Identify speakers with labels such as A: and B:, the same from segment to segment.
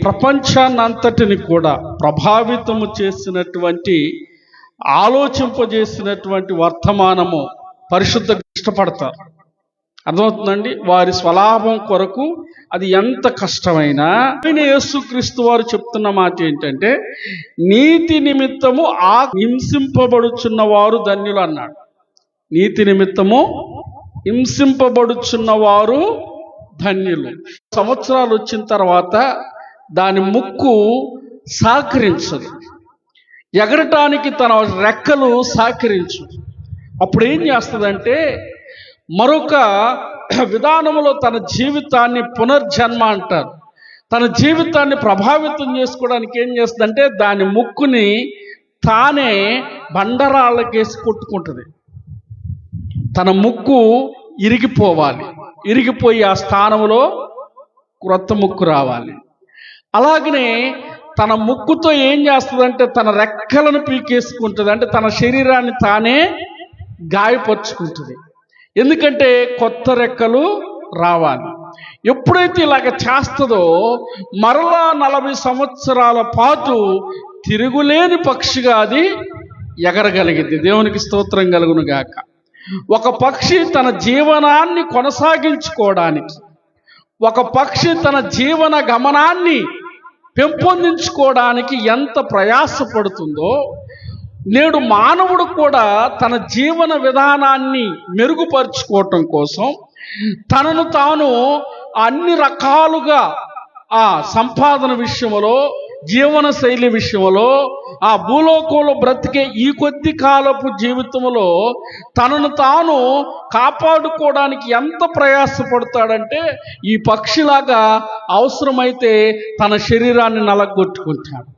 A: ప్రపంచాన్నంతటిని కూడా ప్రభావితము చేసినటువంటి ఆలోచింపజేసినటువంటి వర్తమానము పరిశుద్ధ ఇష్టపడతారు. అర్థమవుతుందండి? వారి స్వలాభం కొరకు అది ఎంత కష్టమైనా యేసుక్రీస్తు వారు చెప్తున్న మాట ఏంటంటే, నీతి నిమిత్తము హింసింపబడుచున్న వారు ధన్యులు అన్నాడు. నీతి నిమిత్తము హింసింపబడుచున్న వారు ధన్యులు. సంవత్సరాలు వచ్చిన తర్వాత దాని ముక్కు సహకరించదు, ఎగరటానికి తన రెక్కలు సహకరించు. అప్పుడు ఏం చేస్తుందంటే మరొక విధానంలో తన జీవితాన్ని పునర్జన్మ అంటారు, తన జీవితాన్ని ప్రభావితం చేసుకోవడానికి ఏం చేస్తుందంటే దాని ముక్కుని తానే బండరాళ్ళకేసి కొట్టుకుంటుంది. తన ముక్కు ఇరిగిపోవాలి, ఇరిగిపోయి ఆ స్థానంలో క్రొత్త ముక్కు రావాలి. అలాగనే తన ముక్కుతో ఏం చేస్తుందంటే తన రెక్కలను పీకేసుకుంటుంది, అంటే తన శరీరాన్ని తానే గాయపరుచుకుంటుంది. ఎందుకంటే కొత్త రెక్కలు రావాలి. ఎప్పుడైతే ఇలాగ చేస్తుందో మరలా 40 సంవత్సరాల పాటు తిరుగులేని పక్షిగా అది ఎగరగలిగింది. దేవునికి స్తోత్రం కలుగును గాక. ఒక పక్షి తన జీవనాన్ని కొనసాగించుకోవడానికి, ఒక పక్షి తన జీవన గమనాన్ని పెంపొందించుకోవడానికి ఎంత ప్రయాసపడుతుందో, నేడు మానవుడు కూడా తన జీవన విధానాన్ని మెరుగుపరుచుకోవటం కోసం తనను తాను అన్ని రకాలుగా ఆ సంపాదన విషయంలో, జీవన శైలి విషయంలో, ఆ భూలోకంలో బ్రతికే ఈ కొద్ది కాలపు జీవితంలో తనను తాను కాపాడుకోవడానికి ఎంత ప్రయాసపడతాడంటే ఈ పక్షిలాగా అవసరమైతే తన శరీరాన్ని నలగొట్టుకుంటాడు,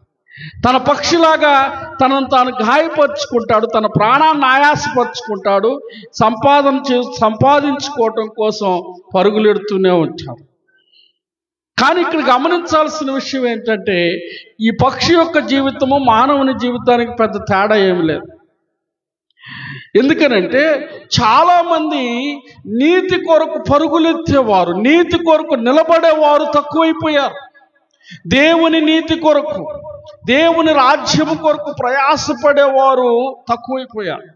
A: తన పక్షిలాగా తనను తాను గాయపరుచుకుంటాడు, తన ప్రాణాన్ని ఆయాసపరుచుకుంటాడు, సంపాదించుకోవటం కోసం పరుగులెడుతూనే ఉంటాడు. కానీ ఇక్కడ గమనించాల్సిన విషయం ఏంటంటే ఈ పక్షి యొక్క జీవితము మానవుని జీవితానికి పెద్ద తేడా ఏమి లేదు. ఎందుకనంటే చాలామంది నీతి కొరకు పరుగులెత్తేవారు, నీతి కొరకు నిలబడేవారు తక్కువైపోయారు. దేవుని నీతి కొరకు, దేవుని రాజ్యము కొరకు ప్రయాసపడేవారు తక్కువైపోయారు.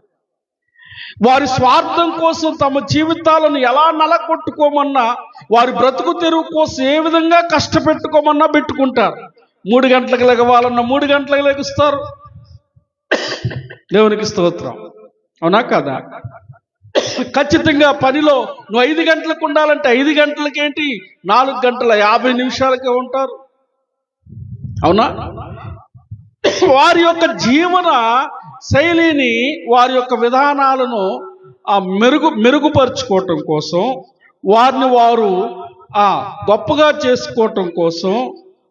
A: వారి స్వార్థం కోసం తమ జీవితాలను ఎలా నలగొట్టుకోమన్నా, వారి బ్రతుకు తెరువు కోసం ఏ విధంగా కష్టపెట్టుకోమన్నా పెట్టుకుంటారు. 3 గంటలకు లెగవాలన్నా 3 గంటలకు లెగుస్తారు. దేవునికి స్తోత్రం. అవునా కదా? ఖచ్చితంగా పనిలో నువ్వు 5 గంటలకు ఉండాలంటే 5 గంటలకేంటి 4 గంటల 50 నిమిషాలకే ఉంటారు. అవునా? వారి యొక్క జీవన శైలిని, వారి యొక్క విధానాలను మెరుగుపరుచుకోవటం కోసం, వారిని వారు గొప్పగా చేసుకోవటం కోసం,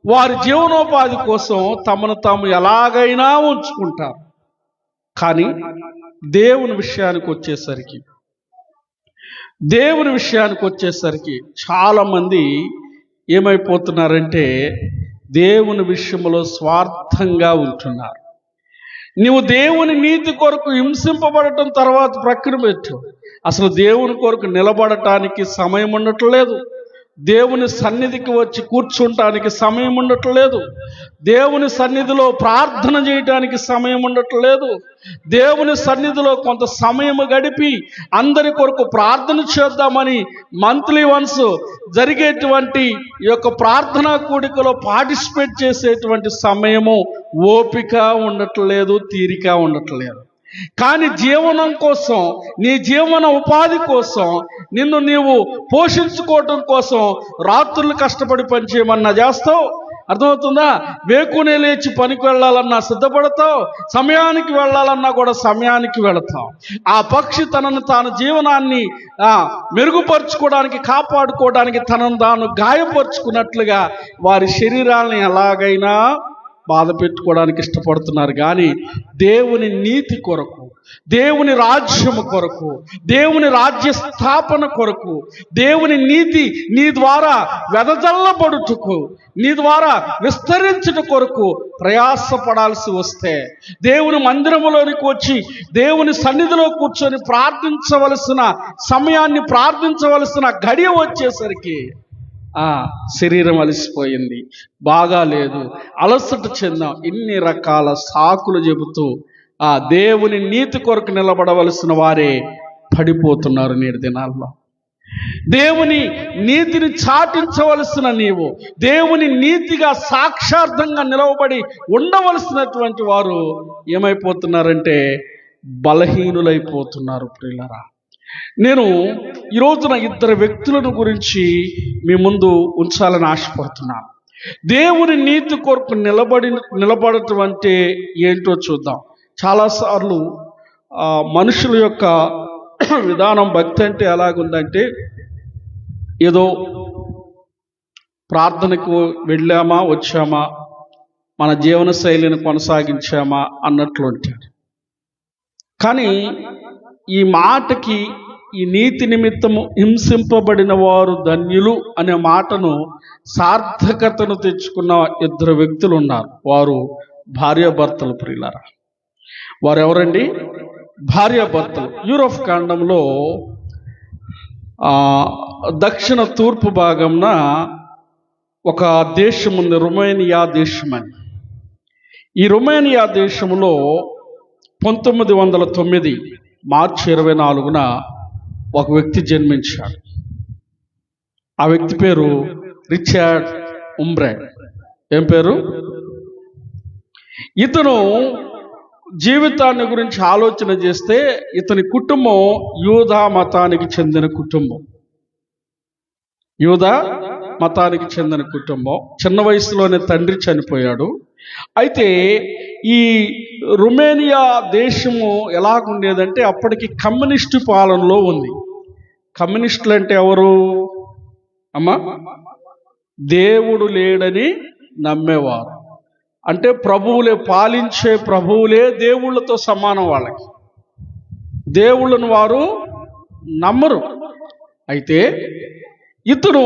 A: వారి జీవనోపాధి కోసం తమను తాము ఎలాగైనా ఉంచుకుంటారు. కానీ దేవుని విషయానికి వచ్చేసరికి చాలామంది ఏమైపోతున్నారంటే దేవుని విషయంలో స్వార్థంగా ఉంటున్నారు. నీవు దేవుని నీతి కొరకు హింసింపబడటం తర్వాత ప్రక్కన పెట్టు, అసలు దేవుని కొరకు నిలబడటానికి సమయం ఉండట్లేదు, దేవుని సన్నిధికి వచ్చి కూర్చుంటానికి సమయం ఉండట్లేదు, దేవుని సన్నిధిలో ప్రార్థన చేయటానికి సమయం ఉండట్లేదు, దేవుని సన్నిధిలో కొంత సమయం గడిపి అందరి కొరకు ప్రార్థన చేద్దామని మంత్లీ వన్స్ జరిగేటువంటి ఈ యొక్క ప్రార్థనా కూడికలో పార్టిసిపేట్ చేసేటువంటి సమయము, ఓపిక ఉండట్లేదు, తీరిక ఉండట్లేదు. కానీ జీవనం కోసం, నీ జీవన ఉపాధి కోసం, నిన్ను నీవు పోషించుకోవటం కోసం రాత్రులు కష్టపడి పనిచేయమన్నా చేస్తావు. అర్థమవుతుందా? వేకునే లేచి పనికి వెళ్ళాలన్నా సిద్ధపడతావు, సమయానికి వెళ్ళాలన్నా కూడా సమయానికి వెళతావు. ఆ పక్షి తనను తాను జీవనాన్ని మెరుగుపరుచుకోవడానికి, కాపాడుకోవడానికి తనను తాను గాయపరుచుకున్నట్లుగా వారి శరీరాలను ఎలాగైనా బాధ పెట్టుకోవడానికి ఇష్టపడుతున్నారు. కానీ దేవుని నీతి కొరకు, దేవుని రాజ్యము కొరకు, దేవుని రాజ్య స్థాపన కొరకు, దేవుని నీతి నీ ద్వారా వెదజల్లబడుటకు, నీ ద్వారా విస్తరించుట కొరకు ప్రయాసపడాల్సి వస్తే, దేవుని మందిరములోనికి వచ్చి దేవుని సన్నిధిలో కూర్చొని ప్రార్థించవలసిన సమయాన్ని, ప్రార్థించవలసిన గడియ వచ్చేసరికి శరీరం అలసిపోయింది, బాగా లేదు, అలసట చెందాం, ఇన్ని రకాల సాకులు చెబుతూ దేవుని నీతి కొరకు నిలబడవలసిన వారే పడిపోతున్నారు నేటి దినాల్లో. దేవుని నీతిని చాటించవలసిన నీవు, దేవుని నీతిగా సాక్షార్థంగా నిలవబడి ఉండవలసినటువంటి వారు ఏమైపోతున్నారంటే బలహీనులైపోతున్నారు. ప్రియులారా, నేను ఈ రోజున ఇద్దరు వ్యక్తులను గురించి మీ ముందు ఉంచాలని ఆశపడుతున్నాను. దేవుని నీతి కొరకు నిలబడటం అంటే ఏంటో చూద్దాం. చాలాసార్లు మనుషుల యొక్క విధానం, భక్తి అంటే ఎలాగుందంటే, ఏదో ప్రార్థనకు వెళ్ళామా వచ్చామా, మన జీవన శైలిని కొనసాగించామా అన్నట్లు ఉంటారు. కానీ ఈ మాటకి, ఈ నీతి నిమిత్తము హింసింపబడిన వారు ధన్యులు అనే మాటను సార్థకతను తెచ్చుకున్న ఇద్దరు వ్యక్తులు ఉన్నారు. వారు భార్యాభర్తలు. ప్రియులారా, వారు ఎవరండి? భార్యాభర్తలు. యూరోప్ ఖండంలో దక్షిణ తూర్పు భాగంన ఒక దేశం ఉంది, రొమేనియా దేశం అని. ఈ రొమేనియా దేశంలో 1909 మార్చి 24న ఒక వ్యక్తి జన్మించాడు. ఆ వ్యక్తి పేరు రిచర్డ్ ఉంబ్రెడ్. ఏం పేరు? ఇతను జీవితాన్ని గురించి ఆలోచన చేస్తే ఇతని కుటుంబం యూదా మతానికి చెందిన కుటుంబం. యూదా మతానికి చెందిన కుటుంబం. చిన్న వయసులోనే తండ్రి చనిపోయాడు. అయితే ఈ రొమేనియా దేశము ఎలాగుండేదంటే అప్పటికి కమ్యూనిస్టు పాలనలో ఉంది. కమ్యూనిస్టులు అంటే ఎవరు అమ్మా? దేవుడు లేడని నమ్మేవారు. అంటే ప్రభువులే పాలించే ప్రభువులే దేవుళ్ళతో సమానం. వాళ్ళకి దేవుళ్ళను వారు నమ్మరు. అయితే ఇతను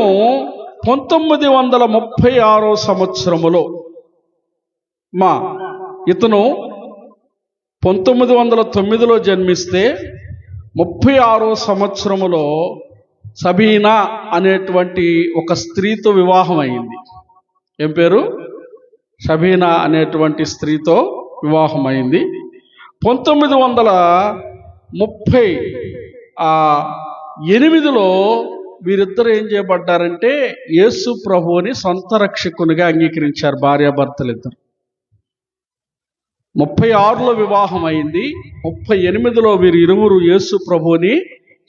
A: 1936 సంవత్సరములో ఇతను 1909లో జన్మిస్తే 36 సంవత్సరములో సబీనా అనేటువంటి ఒక స్త్రీతో వివాహం అయింది. ఏం పేరు? సబీనా అనేటువంటి స్త్రీతో వివాహం అయింది. 1938లో వీరిద్దరు ఏం చేయబడ్డారంటే యేసు ప్రభువుని సొంత రక్షకునిగా అంగీకరించారు. భార్యాభర్తలు ఇద్దరు. 36లో వివాహం అయింది. 38లో వీరు ఇరువురు యేసు ప్రభువుని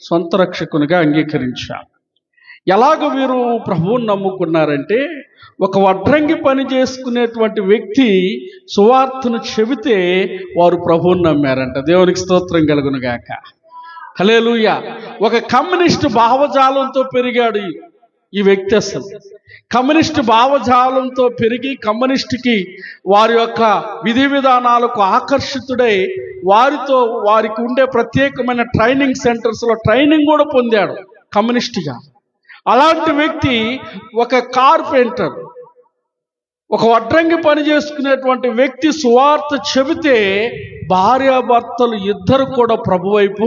A: సొంత రక్షకునిగా అంగీకరించారు. ఎలాగ వీరు ప్రభువుని నమ్ముకున్నారంటే, ఒక వడ్రంగి పని చేసుకునేటువంటి వ్యక్తి సువార్తను చెబితే వారు ప్రభువుని నమ్మారంట. దేవునికి స్తోత్రం కలుగును గాక. హల్లెలూయా. ఒక కమ్యూనిస్టు భావజాలంతో పెరిగాడు ఈ వ్యక్తి. అసలు కమ్యూనిస్టు భావజాలంతో పెరిగి కమ్యూనిస్టుకి వారి యొక్క విధి విధానాలకు ఆకర్షితుడై వారికి ఉండే ప్రత్యేకమైన ట్రైనింగ్ సెంటర్స్లో ట్రైనింగ్ కూడా పొందాడు కమ్యూనిస్టుగా. అలాంటి వ్యక్తి ఒక కార్పెంటర్, ఒక వడ్రంగి పని చేసుకునేటువంటి వ్యక్తి సువార్త చెబితే భార్యాభర్తలు ఇద్దరు కూడా ప్రభు వైపు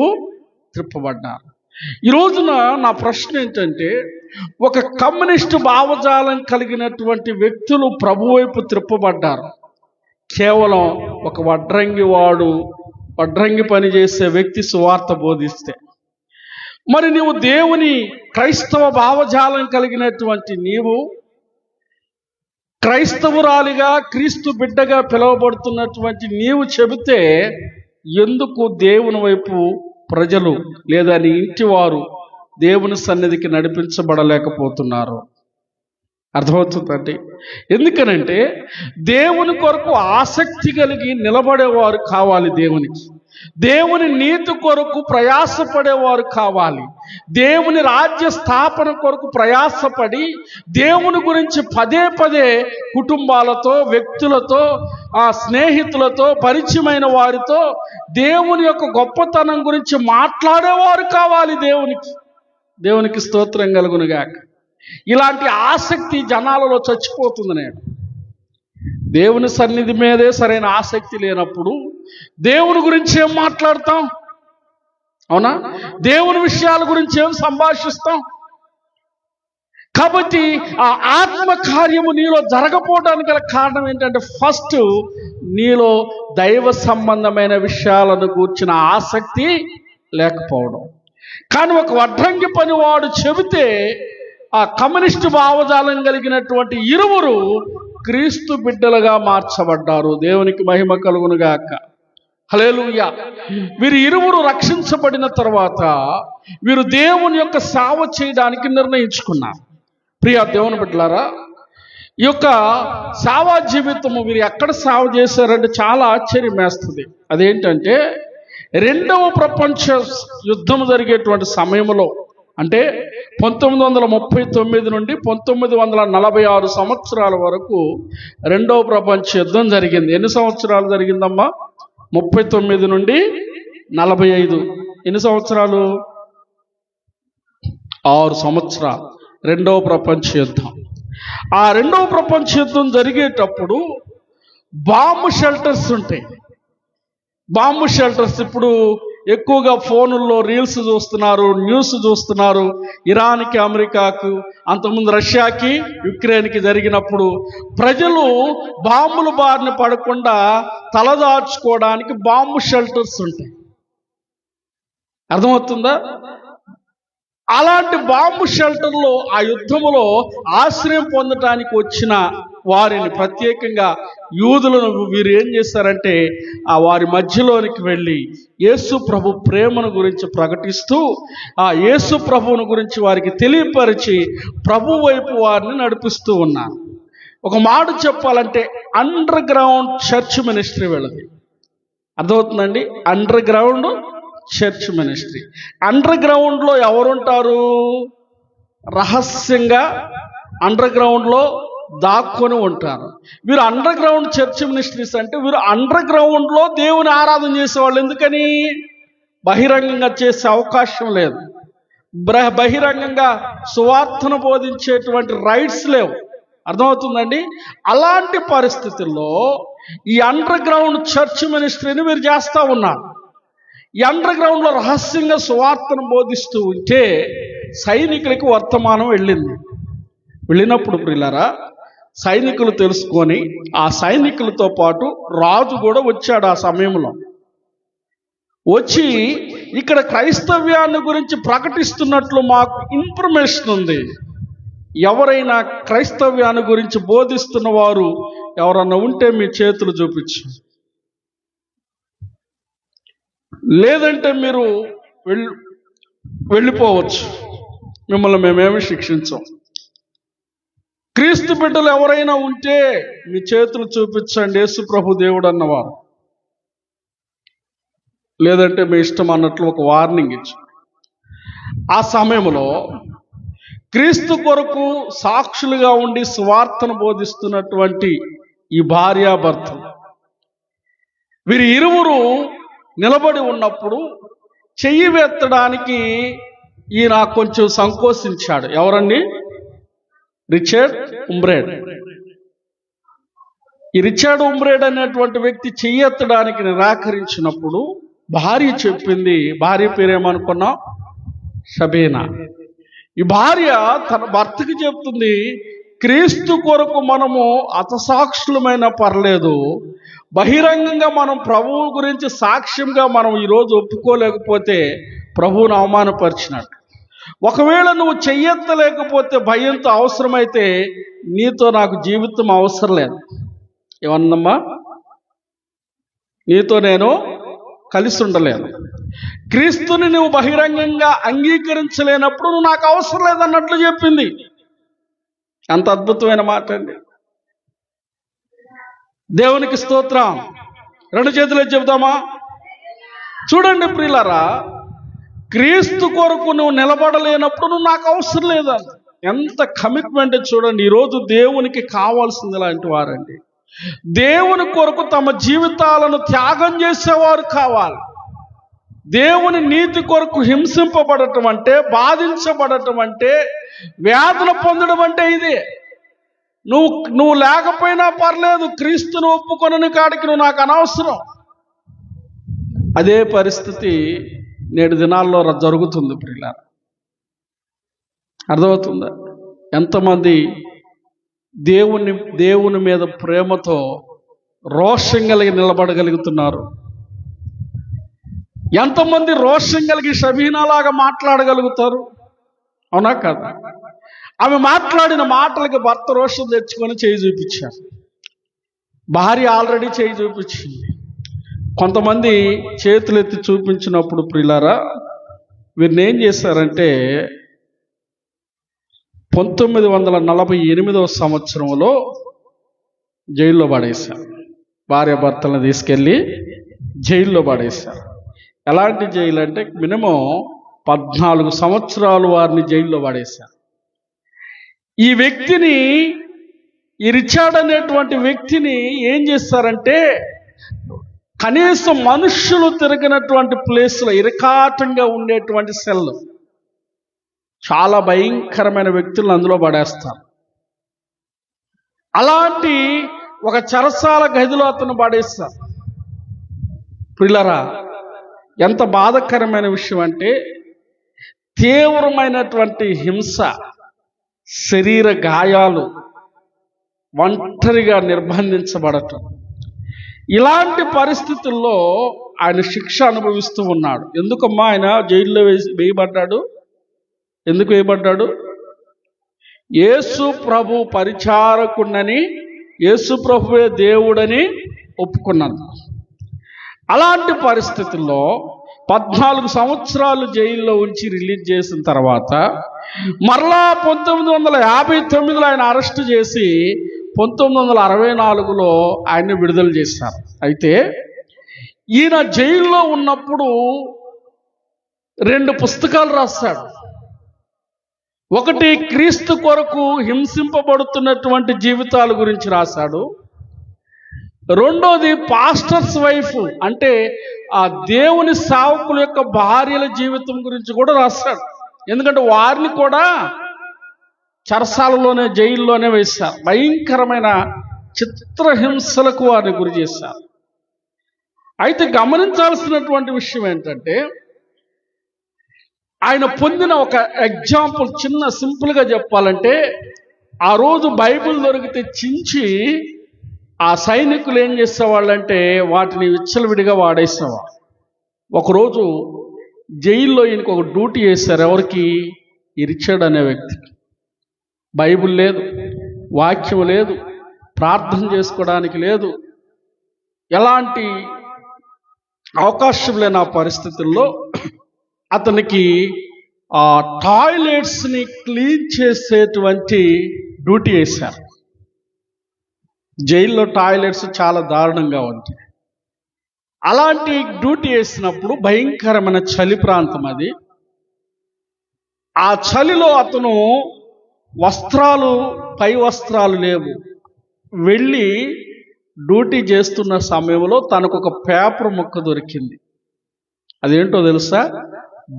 A: త్రిప్పబడ్డారు. ఈ రోజున నా ప్రశ్న ఏంటంటే, ఒక కమ్యూనిస్టు భావజాలం కలిగినటువంటి వ్యక్తులు ప్రభు వైపు త్రిప్పబడ్డారు. కేవలం ఒక వడ్రంగి పని చేసే వ్యక్తి సువార్త బోధిస్తే. మరి నీవు దేవుని క్రైస్తవ భావజాలం కలిగినటువంటి నీవు క్రైస్తవురాలిగా క్రీస్తు బిడ్డగా పిలువబడుతున్నటువంటి నీవు చెబితే ఎందుకు దేవుని వైపు ప్రజలు లేదా నీ ఇంటి వారు దేవుని సన్నిధికి నడిపించబడలేకపోతున్నారు? అర్థమవుతుందండి. ఎందుకనంటే దేవుని కొరకు ఆసక్తి కలిగి నిలబడేవారు కావాలి. దేవుని నీతి కొరకు ప్రయాసపడేవారు కావాలి. దేవుని రాజ్య స్థాపన కొరకు ప్రయాసపడి దేవుని గురించి పదే పదే కుటుంబాలతో, వ్యక్తులతో, స్నేహితులతో, పరిచయమైన వారితో దేవుని యొక్క గొప్పతనం గురించి మాట్లాడేవారు కావాలి. దేవునికి స్తోత్రం కలుగునుగాక. ఇలాంటి ఆసక్తి జనాలలో చచ్చిపోతుంది. నేడు దేవుని సన్నిధి మీదే సరైన ఆసక్తి లేనప్పుడు దేవుని గురించి ఏం మాట్లాడతాం? అవునా? దేవుని విషయాల గురించి ఏం సంభాషిస్తాం? కాబట్టి ఆ ఆత్మ కార్యము నీలో జరగపోవడానికి గల కారణం ఏంటంటే, ఫస్ట్ నీలో దైవ సంబంధమైన విషయాలను గూర్చిన ఆసక్తి లేకపోవడం. కానీ ఒక వడ్రంగి పని వాడు చెబితే ఆ కమ్యూనిస్టు భావజాలం కలిగినటువంటి ఇరువురు క్రీస్తు బిడ్డలుగా మార్చబడ్డారు. దేవునికి మహిమ కలుగునుగాక. హల్లెలూయా. వీరు ఇరువురు రక్షించబడిన తర్వాత వీరు దేవుని యొక్క సేవ చేయడానికి నిర్ణయించుకున్నారు. ప్రియ దేవుని బిడ్డలారా, ఈ యొక్క సేవా జీవితము వీరు ఎక్కడ సేవ చేశారంటే చాలా ఆశ్చర్యం వేస్తుంది. అదేంటంటే, రెండవ ప్రపంచ యుద్ధం జరిగేటువంటి సమయంలో, అంటే 1939 నుండి 1946 సంవత్సరాల వరకు రెండవ ప్రపంచ యుద్ధం జరిగింది. ఎన్ని సంవత్సరాలు జరిగిందమ్మా? 39 నుండి 45. ఎన్ని సంవత్సరాలు? 6 సంవత్సరాలు రెండవ ప్రపంచ యుద్ధం. ఆ రెండవ ప్రపంచ యుద్ధం జరిగేటప్పుడు బాంబు షెల్టర్స్ ఉంటాయి. బాంబు షెల్టర్స్ ఇప్పుడు ఎక్కువగా ఫోనుల్లో రీల్స్ చూస్తున్నారు, న్యూస్ చూస్తున్నారు. ఇరాన్కి, అమెరికాకు, అంతకుముందు రష్యాకి, యుక్రెయిన్కి జరిగినప్పుడు ప్రజలు బాంబుల బారిన పడకుండా తలదాచుకోవడానికి బాంబు షెల్టర్స్ ఉంటాయి. అర్థమవుతుందా? అలాంటి బాంబు షెల్టర్లో ఆ యుద్ధములో ఆశ్రయం పొందటానికి వచ్చిన వారిని, ప్రత్యేకంగా యూదులను వీరు ఏం చేశారంటే, ఆ వారి మధ్యలోనికి వెళ్ళి యేసు ప్రభు ప్రేమను గురించి ప్రకటిస్తూ ఆ యేసు ప్రభువును గురించి వారికి తెలియపరిచి ప్రభు వైపు వారిని నడిపిస్తూ ఉన్నారు. ఒక మాట చెప్పాలంటే అండర్ గ్రౌండ్ చర్చ్ మినిస్ట్రీ వెళ్ళదు. అర్థమవుతుందండి? Under ground church ministry. Under గ్రౌండ్లో ఎవరుంటారు? రహస్యంగా అండర్ గ్రౌండ్లో దాక్కొని ఉంటారు. వీరు అండర్ గ్రౌండ్ చర్చ్ మినిస్ట్రీస్ అంటే వీరు అండర్ గ్రౌండ్లో దేవుని ఆరాధన చేసేవాళ్ళు. ఎందుకని? బహిరంగంగా చేసే అవకాశం లేదు. బహిరంగంగా సువార్తను బోధించేటువంటి రైట్స్ లేవు. అర్థమవుతుందండి? అలాంటి పరిస్థితుల్లో ఈ అండర్ గ్రౌండ్ చర్చ్ మినిస్ట్రీని వీరు చేస్తూ ఉన్నారు. ఈ అండర్ గ్రౌండ్లో రహస్యంగా సువార్తను బోధిస్తూ ఉంటే సైనికులకి వర్తమానం వెళ్ళినప్పుడు ప్రియులారా, సైనికులు తెలుసుకొని ఆ సైనికులతో పాటు రాజు కూడా వచ్చాడు. ఆ సమయంలో వచ్చి ఇక్కడ క్రైస్తవ్యాన్ని గురించి ప్రకటిస్తున్నట్లు మాకు ఇన్ఫర్మేషన్ ఉంది. ఎవరైనా క్రైస్తవ్యాన్ని గురించి బోధిస్తున్న వారు ఎవరన్నా ఉంటే మీ చేతులు చూపించు, లేదంటే మీరు వెళ్ళిపోవచ్చు, మిమ్మల్ని మేమేమి శిక్షించాం. క్రీస్తు బిడ్డలు ఎవరైనా ఉంటే మీ చేతులు చూపించండి, యేసు ప్రభు దేవుడు అన్నవారు, లేదంటే మీ ఇష్టం అన్నట్లు ఒక వార్నింగ్ ఇచ్చారు. ఆ సమయంలో క్రీస్తు కొరకు సాక్షులుగా ఉండి సువార్తను బోధిస్తున్నటువంటి ఈ భార్యాభర్తలు వీరి ఇరువురు నిలబడి ఉన్నప్పుడు చెయ్యి వెత్తడానికి ఈయన కొంచెం సంకోచించాడు. ఎవరండి? రిచర్డ్ ఉంబ్రేడ్. ఈ రిచర్డ్ ఉంబ్రేడ్ అనేటువంటి వ్యక్తి చెయ్యి ఎత్తడానికి నిరాకరించినప్పుడు భార్య చెప్పింది, భార్య పేరేమనుకున్నాం? షబీనా. ఈ భార్య తన భర్తకి చెప్తుంది, క్రీస్తు కొరకు మనము అతసాక్షులమైన పర్లేదు, బహిరంగంగా మనం ప్రభువు గురించి సాక్ష్యంగా మనం ఈరోజు ఒప్పుకోలేకపోతే ప్రభువును అవమానపరిచినట్టు. ఒకవేళ నువ్వు చెయ్యెత్తలేకపోతే భయంతో అవసరమైతే నీతో నాకు జీవితం అవసరం లేదు. ఏమన్నమ్మా? నీతో నేను కలిసి ఉండలేను. క్రీస్తుని నువ్వు బహిరంగంగా అంగీకరించలేనప్పుడు నువ్వు నాకు అవసరం లేదన్నట్లు చెప్పింది. అంత అద్భుతమైన మాట అండి. దేవునికి స్తోత్రం. రెండు చేతులు చెబుతామా? చూడండి ప్రియులారా, క్రీస్తు కొరకు నువ్వు నిలబడలేనప్పుడు నువ్వు నాకు అవసరం లేదా? ఎంత కమిట్మెంట్ చూడండి. ఈరోజు దేవునికి కావాల్సింది ఇలాంటి వారండి. దేవుని కొరకు తమ జీవితాలను త్యాగం చేసేవారు కావాలి. దేవుని నీతి కొరకు హింసింపబడటం అంటే, బాధించబడటం అంటే, వేదన పొందడం అంటే ఇదే. నువ్వు లేకపోయినా పర్లేదు, క్రీస్తును ఒప్పుకొనని కాడికి నువ్వు నాకు అనవసరం. అదే పరిస్థితి నేడు దినాల్లో జరుగుతుంది ప్రియులారా. అర్థమవుతుందా? ఎంతమంది దేవుని మీద ప్రేమతో రోషం కలిగి నిలబడగలుగుతున్నారు? ఎంతమంది రోషం కలిగి షబీనాలాగా మాట్లాడగలుగుతారు? అవునా కదా? ఆమె మాట్లాడిన మాటలకి భర్త రోషం తెచ్చుకొని చేయి చూపించారు. భార్య ఆల్రెడీ చేయి చూపించింది. కొంతమంది చేతులెత్తి చూపించినప్పుడు ప్రియులారా, వీరిని ఏం చేశారంటే 1948 సంవత్సరంలో జైల్లో పడేశారు. భార్య భర్తలను తీసుకెళ్ళి జైల్లో పడేశారు. ఎలాంటి జైలు అంటే మినిమం 14 సంవత్సరాలు వారిని జైల్లో పడేశారు. ఈ వ్యక్తిని, ఈ రిచర్డ్ అనేటువంటి వ్యక్తిని ఏం చేస్తారంటే కనీసం మనుష్యులు తిరిగినటువంటి ప్లేస్లో ఇరకాటంగా ఉండేటువంటి సెల్, చాలా భయంకరమైన వ్యక్తులను అందులో పడేస్తారు. అలాంటి ఒక చెరసాల గదిలో అతను పడేస్తారు. ప్రియులారా, ఎంత బాధకరమైన విషయం అంటే తీవ్రమైనటువంటి హింస, శరీర గాయాలు, ఒంటరిగా నిర్బంధించబడటం. ఇలాంటి పరిస్థితుల్లో ఆయన శిక్ష అనుభవిస్తూ ఉన్నాడు. ఎందుకమ్మా ఆయన జైల్లో వేయబడ్డాడు? ఎందుకు వేయబడ్డాడు? యేసు ప్రభు పరిచారకుడని, యేసు ప్రభువే దేవుడని ఒప్పుకున్నాను. అలాంటి పరిస్థితుల్లో 14 సంవత్సరాలు జైల్లో ఉంచి రిలీజ్ చేసిన తర్వాత మరలా 1959లో ఆయన అరెస్ట్ చేసి 1964లో ఆయన్ని విడుదల చేశారు. అయితే ఈయన జైల్లో ఉన్నప్పుడు 2 పుస్తకాలు రాశాడు. ఒకటి క్రీస్తు కొరకు హింసింపబడుతున్నటువంటి జీవితాల గురించి రాశాడు. రెండోది పాస్టర్స్ వైఫ్, అంటే ఆ దేవుని సేవకుల యొక్క భార్యల జీవితం గురించి కూడా రాశాడు. ఎందుకంటే వారిని కూడా చెరసాలలోనే, జైల్లోనే వేశారు. భయంకరమైన చిత్రహింసలకు వారిని గురి చేశారు. అయితే గమనించాల్సినటువంటి విషయం ఏంటంటే ఆయన పొందిన ఒక ఎగ్జాంపుల్, చిన్న సింపుల్గా చెప్పాలంటే, ఆ రోజు బైబిల్ దొరికితే చించి ఆ సైనికులు ఏం చేసేవాళ్ళంటే వాటిని విచ్చలవిడిగా వాడేసేవారు. ఒకరోజు జైల్లో ఈయనకు ఒక డ్యూటీ వేశారు. ఎవరికి? ఈ రిచర్డ్ అనే వ్యక్తికి. బైబిల్ లేదు, వాక్యం లేదు, ప్రార్థన చేసుకోవడానికి లేదు, ఎలాంటి అవకాశం లేని ఆ పరిస్థితుల్లో అతనికి ఆ టాయిలెట్స్ని క్లీన్ చేసేటువంటి డ్యూటీ వేశారు. జైల్లో టాయిలెట్స్ చాలా దారుణంగా ఉంటాయి. అలాంటి డ్యూటీ వేసినప్పుడు భయంకరమైన చలి ప్రాంతం అది. ఆ చలిలో అతను వస్త్రాలు, పై వస్త్రాలు లేవు. వెళ్ళి డ్యూటీ చేస్తున్న సమయంలో తనకు ఒక పేపర్ ముక్క దొరికింది. అదేంటో తెలుసా?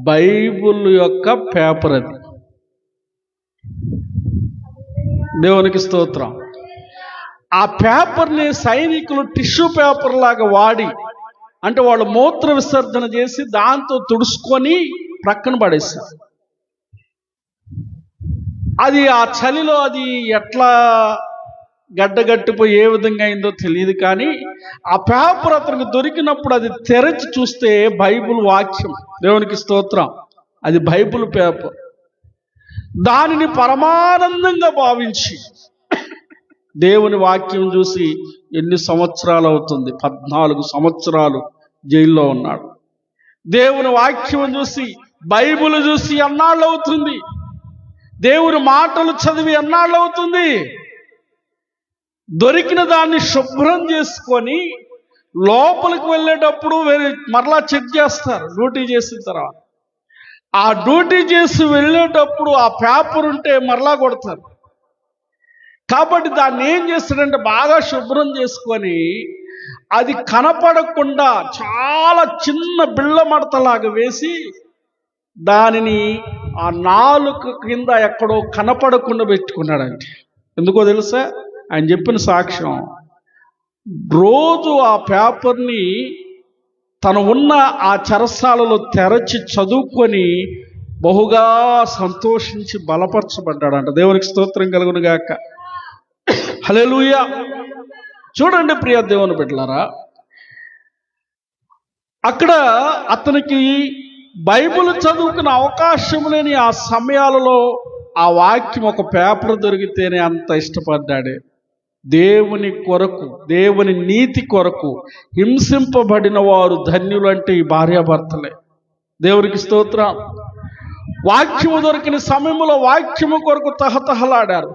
A: బైబిల్ యొక్క పేపర్ అది. దేవునికి స్తోత్రం. ఆ పేపర్ని సైనికులు టిష్యూ పేపర్ లాగా వాడి, అంటే వాళ్ళు మూత్ర విసర్జన చేసి దాంతో తుడుచుకొని ప్రక్కన పడేశారు. అది ఆ చలిలో అది ఎట్లా గడ్డగట్టిపోయి ఏ విధంగా అయిందో తెలియదు, కానీ ఆ పేపర్ అతనికి దొరికినప్పుడు అది తెరచి చూస్తే బైబిల్ వాక్యం. దేవునికి స్తోత్రం. అది బైబిల్ పేపర్. దానిని పరమానందంగా భావించి దేవుని వాక్యం చూసి ఎన్ని సంవత్సరాలు అవుతుంది? 14 సంవత్సరాలు జైల్లో ఉన్నాడు. దేవుని వాక్యం చూసి, బైబిల్ చూసి ఎన్నాళ్ళు అవుతుంది? దేవుని మాటలు చదివి ఎన్నాళ్ళు అవుతుంది? దొరికిన దాన్ని శుభ్రం చేసుకొని లోపలికి వెళ్ళేటప్పుడు మరలా చెక్ చేస్తారు డ్యూటీ చేసిన తర్వాత. ఆ డ్యూటీ చేసి వెళ్ళేటప్పుడు ఆ పేపర్ ఉంటే మరలా కొడతారు. కాబట్టి దాన్ని ఏం చేస్తాడంటే బాగా శుభ్రం చేసుకొని అది కనపడకుండా చాలా చిన్న బిళ్ళ మడతలాగా వేసి దానిని ఆ నాలుక కింద ఎక్కడో కనపడకుండా పెట్టుకున్నాడంటే. ఎందుకో తెలుసా? ఆయన చెప్పిన సాక్ష్యం, రోజు ఆ పేపర్ని తను ఉన్న ఆ చెరసాలలో తెరచి చదువుకొని బహుగా సంతోషించి బలపరచబడ్డాడంట. దేవునికి స్తోత్రం కలుగును గాక. హల్లెలూయా. చూడండి ప్రియ దేవుని బిడ్డలారా, అక్కడ అతనికి బైబిల్ చదువుకునే అవకాశం లేని ఆ సమయాలలో ఆ వాక్యం ఒక పేపర్ దొరికితేనే అంత ఇష్టపడ్డాడు. దేవుని కొరకు, దేవుని నీతి కొరకు హింసింపబడిన వారు ధన్యులు అంటే ఈ భార్యాభర్తలే. దేవునికి స్తోత్రం. వాక్యము దొరికిన సమయంలో వాక్యము కొరకు తహతహలాడారు.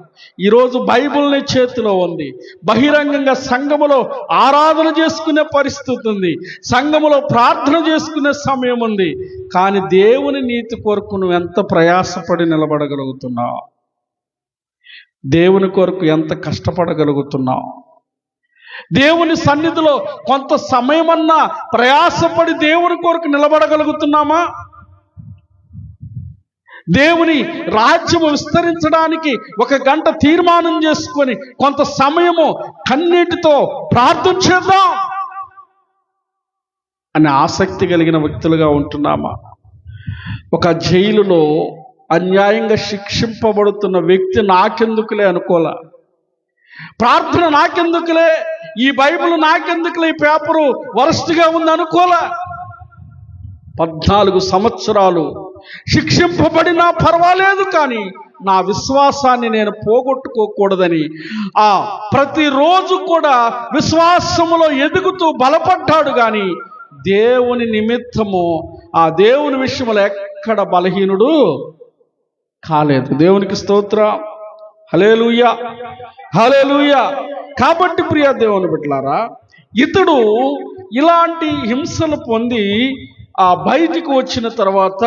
A: ఈరోజు బైబిల్ని చేతిలో ఉంది. బహిరంగంగా సంఘములో ఆరాధన చేసుకునే పరిస్థితి ఉంది, సంఘములో ప్రార్థన చేసుకునే సమయం ఉంది. కానీ దేవుని నీతి కొరకు నువ్వు ఎంత ప్రయాసపడి నిలబడగలుగుతున్నావు? దేవుని కొరకు ఎంత కష్టపడగలుగుతున్నావు? దేవుని సన్నిధిలో కొంత సమయమన్నా ప్రయాసపడి దేవుని కొరకు నిలబడగలుగుతున్నామా? దేవుని రాజ్యము విస్తరించడానికి 1 గంట తీర్మానం చేసుకొని కొంత సమయము కన్నీటితో ప్రార్థన చేద్దాం అనే ఆసక్తి కలిగిన వ్యక్తులుగా ఉంటున్నామా? ఒక జైలులో అన్యాయంగా శిక్షింపబడుతున్న వ్యక్తి నాకెందుకులే అనుకోలా, ప్రార్థన నాకెందుకులే, ఈ బైబిల్ నాకెందుకులే, ఈ పేపరు వరస్ట్గా ఉంది అనుకోలా. 14 సంవత్సరాలు శిక్షింపబడినా పర్వాలేదు, కానీ నా విశ్వాసాన్ని నేను పోగొట్టుకోకూడదని ప్రతిరోజు కూడా విశ్వాసములో ఎదుగుతూ బలపడ్డాడు. కానీ దేవుని నిమిత్తము ఆ దేవుని విషయంలో ఎక్కడ బలహీనుడు కాలేదు. దేవునికి స్తోత్రం. హల్లెలూయా, హల్లెలూయా. కాబట్టి ప్రియ దేవుని బిడ్డలారా, ఇతడు ఇలాంటి హింసలు పొంది బయటికి వచ్చిన తర్వాత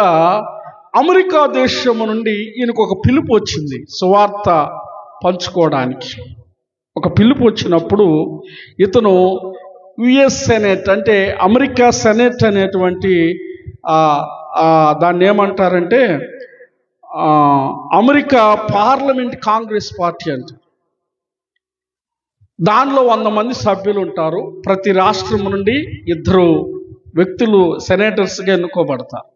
A: అమెరికా దేశము నుండి ఈయనకు ఒక పిలుపు వచ్చింది సువార్త పంచుకోవడానికి. ఒక పిలుపు వచ్చినప్పుడు ఇతను యుఎస్ సెనేట్ అంటే అమెరికా సెనేట్ అనేటువంటి దాన్ని ఏమంటారంటే అమెరికా పార్లమెంట్ కాంగ్రెస్ పార్టీ అంటే, దానిలో 100 మంది సభ్యులు ఉంటారు. ప్రతి రాష్ట్రం నుండి 2 వ్యక్తులు సెనేటర్స్గా ఎన్నుకోబడతారు.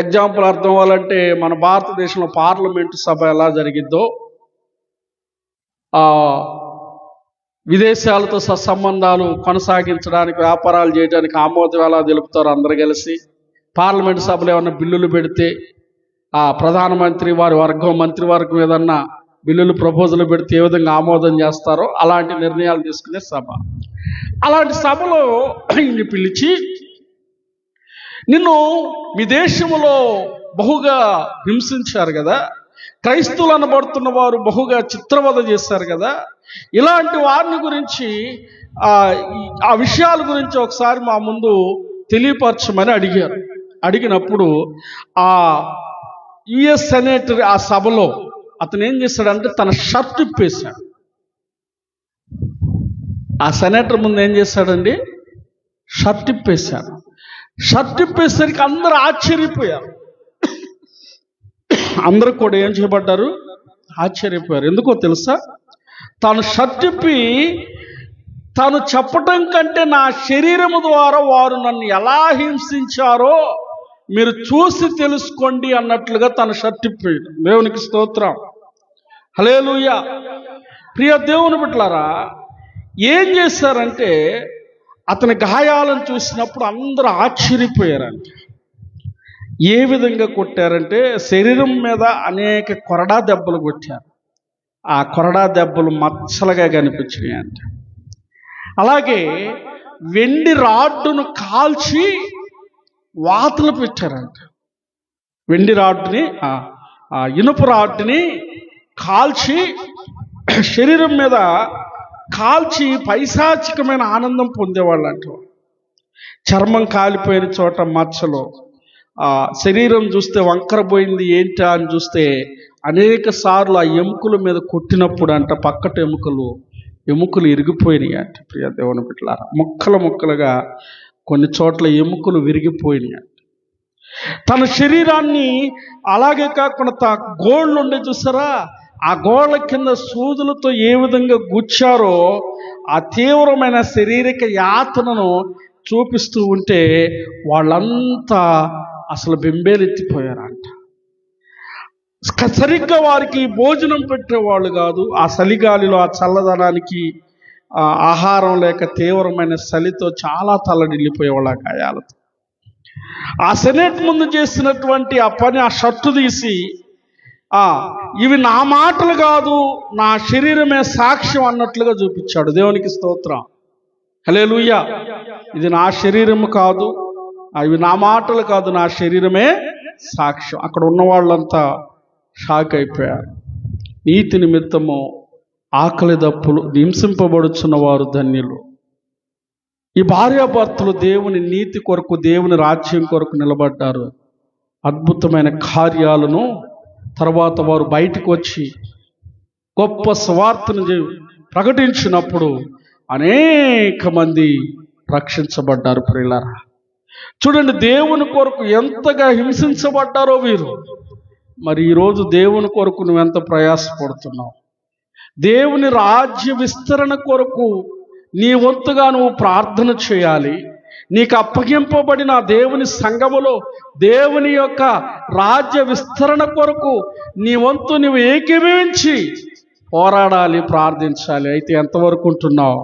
A: ఎగ్జాంపుల్ అర్థం అవ్వాలంటే మన భారతదేశంలో పార్లమెంటు సభ ఎలా జరిగిద్దో, విదేశాలతో సత్సంబంధాలు కొనసాగించడానికి, వ్యాపారాలు చేయడానికి ఆమోదం ఎలా తెలుపుతారు అందరు కలిసి. పార్లమెంటు సభలో ఏమన్నా బిల్లులు పెడితే ప్రధానమంత్రి వారి వర్గం, మంత్రివర్గం ఏదన్నా బిల్లులు ప్రపోజల్ పెడితే ఏ విధంగా ఆమోదం చేస్తారో అలాంటి నిర్ణయాలు తీసుకునే సభ. అలాంటి సభలో ఇన్ని పిలిచి, నిన్ను మీ దేశంలో బహుగా హింసించారు కదా, క్రైస్తవులు అనబడుతున్న వారు బహుగా చిత్రవద చేశారు కదా, ఇలాంటి వారిని గురించి ఆ విషయాల గురించి ఒకసారి మా ముందు తెలియపరచమని అడిగారు. అడిగినప్పుడు ఆ యుఎస్ సెనేటర్ ఆ సభలో అతను ఏం చేశాడంటే తన షర్ట్ ఇప్పేశాడు. ఆ సెనేటర్ ముందు ఏం చేశాడండి? షర్ట్ ఇప్పేశాడు. షర్ట్ ఇప్పేసరికి అందరూ ఆశ్చర్యపోయారు. అందరూ కూడా ఏం చేయబడ్డారు? ఆశ్చర్యపోయారు. ఎందుకో తెలుసా? తాను షర్ట్ ఇప్పి తాను చెప్పటం కంటే నా శరీరము ద్వారా వారు నన్ను ఎలా హింసించారో మీరు చూసి తెలుసుకోండి అన్నట్లుగా తన షర్ట్ ఇప్పాడు. దేవునికి స్తోత్రం. హల్లెలూయా. ప్రియ దేవుని బిడ్డలారా, ఏం చేశారంటే అతని గాయాలను చూసినప్పుడు అందరూ ఆశ్చర్యపోయారంట. ఏ విధంగా కొట్టారంటే శరీరం మీద అనేక కొరడా దెబ్బలు కొట్టారు. ఆ కొరడా దెబ్బలు మచ్చలుగా కనిపించినాయి అంట. అలాగే వెండి రాడ్డును కాల్చి వాతలు పెట్టారంట. వెండి రాడ్డుని, ఇనుప రాడ్డుని కాల్చి శరీరం మీద కాల్చి పైశాచికమైన ఆనందం పొందేవాళ్ళు అంట. చర్మం కాలిపోయిన చోట మచ్చలు, శరీరం చూస్తే వంకరపోయింది ఏంటా అని చూస్తే అనేక సార్లు ఆ ఎముకల మీద కొట్టినప్పుడు అంట పక్కట ఎముకలు ఇరిగిపోయినాయి అంట. ప్రియ దేవుని బిడ్డలారా, ముక్కలుగా కొన్ని చోట్ల ఎముకలు విరిగిపోయినాయి అంట. తన శరీరాన్ని అలాగే కాకుండా గోళ్ళు ఉండే చూసారా, ఆ గోళ్ళ కింద సూదులతో ఏ విధంగా గుచ్చారో ఆ తీవ్రమైన శారీరక యాతనను చూపిస్తూ ఉంటే వాళ్ళంతా అసలు బెంబేలెత్తిపోయారంట. సరిగ్గా వారికి భోజనం పెట్టేవాళ్ళు కాదు. ఆ చలిగాలిలో, ఆ చల్లదనానికి, ఆహారం లేక తీవ్రమైన చలితో చాలా తల్లడిల్లిపోయేవాళ్ళు ఆ గాయాలతో. ఆ సెనేట్ ముందు చేసినటువంటి ఆ పని, ఆ షర్టు తీసి ఇవి నా మాటలు కాదు, నా శరీరమే సాక్ష్యం అన్నట్లుగా చూపించాడు. దేవునికి స్తోత్రం, హల్లెలూయా. ఇది నా శరీరము కాదు, ఇవి నా మాటలు కాదు, నా శరీరమే సాక్ష్యం. అక్కడ ఉన్న వాళ్ళంతా షాక్ అయిపోయారు. నీతి నిమిత్తము ఆకలి దప్పులు హింసింపబడుచున్న వారు ధన్యులు. ఈ భార్యాభర్తలు దేవుని నీతి కొరకు, దేవుని రాజ్యం కొరకు నిలబడ్డారు. అద్భుతమైన కార్యాలను తర్వాత వారు బయటకు వచ్చి గొప్ప సువార్తను ప్రకటించినప్పుడు అనేక మంది రక్షించబడ్డారు. ప్రియులారా, చూడండి, దేవుని కొరకు ఎంతగా హింసించబడ్డారో వీరు. మరి ఈరోజు దేవుని కొరకు నువ్వెంత ప్రయాసపడుతున్నావు? దేవుని రాజ్య విస్తరణ కొరకు నీ వంతుగా నువ్వు ప్రార్థన చేయాలి. నీకు అప్పగింపబడిన దేవుని సంఘములో దేవుని యొక్క రాజ్య విస్తరణ కొరకు నీ వంతు నువ్వు ఏకీభవించి పోరాడాలి, ప్రార్థించాలి. అయితే ఎంతవరకు ఉంటున్నావు?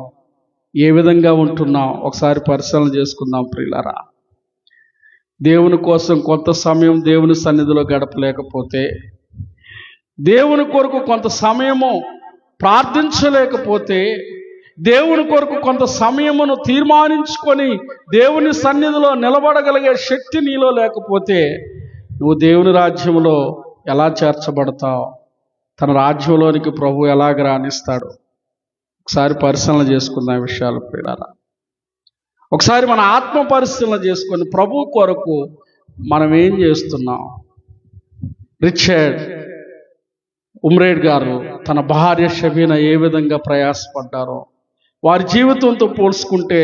A: ఏ విధంగా ఉంటున్నావు? ఒకసారి పరిశీలన చేసుకుందాం ప్రియులారా. దేవుని కోసం కొంత సమయం దేవుని సన్నిధిలో గడపలేకపోతే, దేవుని కొరకు కొంత సమయము ప్రార్థించలేకపోతే, దేవుని కొరకు కొంత సమయమును తీర్మానించుకొని దేవుని సన్నిధిలో నిలబడగలిగే శక్తి నీలో లేకపోతే, నువ్వు దేవుని రాజ్యంలో ఎలా చేర్చబడతావు? తన రాజ్యంలోనికి ప్రభు ఎలాగ రాణిస్తాడు? ఒకసారి పరిశీలన చేసుకుందాం విషయాలు ప్రియులారా. ఒకసారి మన ఆత్మ పరిశీలన చేసుకొని ప్రభు కొరకు మనం ఏం చేస్తున్నాం? రిచర్డ్ ఉమ్రేడ్ గారు, తన భార్య షబీనా ఏ విధంగా ప్రయాసపడ్డారో, వారి జీవితంతో పోల్చుకుంటే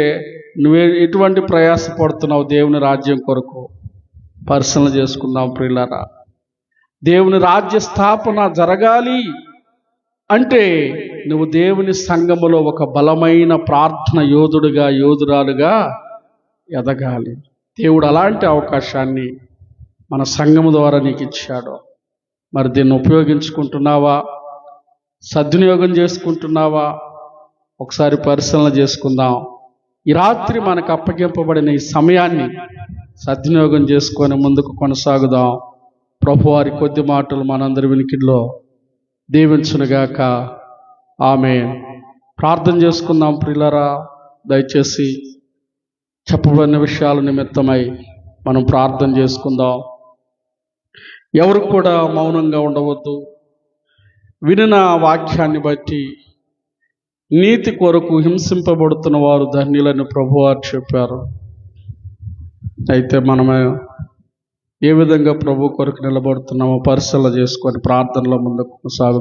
A: నువ్వే ఎటువంటి ప్రయాసపడుతున్నావు దేవుని రాజ్యం కొరకు? పరిశీలన చేసుకుందాం ప్రియులారా. దేవుని రాజ్య స్థాపన జరగాలి అంటే నువ్వు దేవుని సంఘములో ఒక బలమైన ప్రార్థన యోధుడుగా, యోధురాలుగా ఎదగాలి. దేవుడు అలాంటి అవకాశాన్ని మన సంఘము ద్వారా నీకు ఇచ్చాడు. మరి దీన్ని ఉపయోగించుకుంటున్నావా? సద్వినియోగం చేసుకుంటున్నావా? ఒకసారి పరిశీలన చేసుకుందాం. ఈ రాత్రి మనకు అప్పగింపబడిన ఈ సమయాన్ని సద్వినియోగం చేసుకొని ముందుకు కొనసాగుదాం. ప్రభువారి కొద్ది మాటలు మనందరి వినికిడిలో దీవించునుగాక. ఆమేన్. ప్రార్థన చేసుకుందాం ప్రియులారా. దయచేసి చెప్పబడిన విషయాల నిమిత్తమై మనం ప్రార్థన చేసుకుందాం. ఎవరు కూడా మౌనంగా ఉండవద్దు. వినిన వాక్యాన్ని బట్టి నీతి కొరకు హింసింపబడుతున్న వారు ధన్యులని ప్రభువారు చెప్పారు. అయితే మనమే ఏ విధంగా ప్రభు కొరకు నిలబడుతున్నామో పరిశీలన చేసుకొని ప్రార్థనలో ముందుకు సాగు.